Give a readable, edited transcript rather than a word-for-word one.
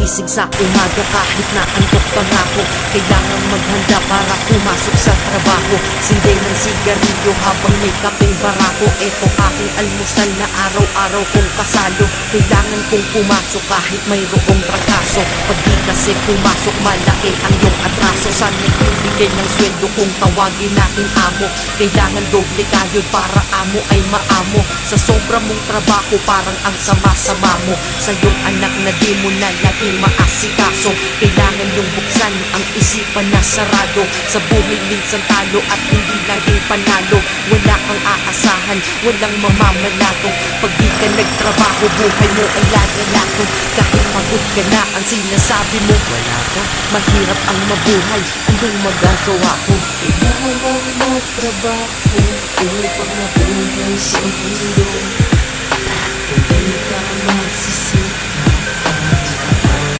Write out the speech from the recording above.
Gising sa umaga kahit na antok pangako, kailangan maghanda para pumasok sa trabaho. Sinday ng sigarilyo habang may kapeng barako. Eto aking almusal na araw-araw kong kasalo. Kailangan kong pumasok kahit mayroong trakaso. Pag di kasi pumasok malaki ang iyong atraso. Sa nagbibigay ng sweldo kung tawagin natin amo, kailangan doble kayod para amo ay maamo. Sa sobra mong trabaho parang ang sama-sama mo. Sa iyong anak na di mo na laging maasikaso, kailangan yung buksan ang isipan na sarado. Sa buhay minsan talo at hindi laging panalo. Wala kang aasahan, walang mamamalato. Pag di ka nagtrabaho, buhay mo ay lalalato. Kahit pagod ka na, ang sinasabi mo wala ka, mahirap ang mabuhay, anong magagawa ko? Kailangan mong magtrabaho upang mabuhay sa mundo. Hindi ka magsisisi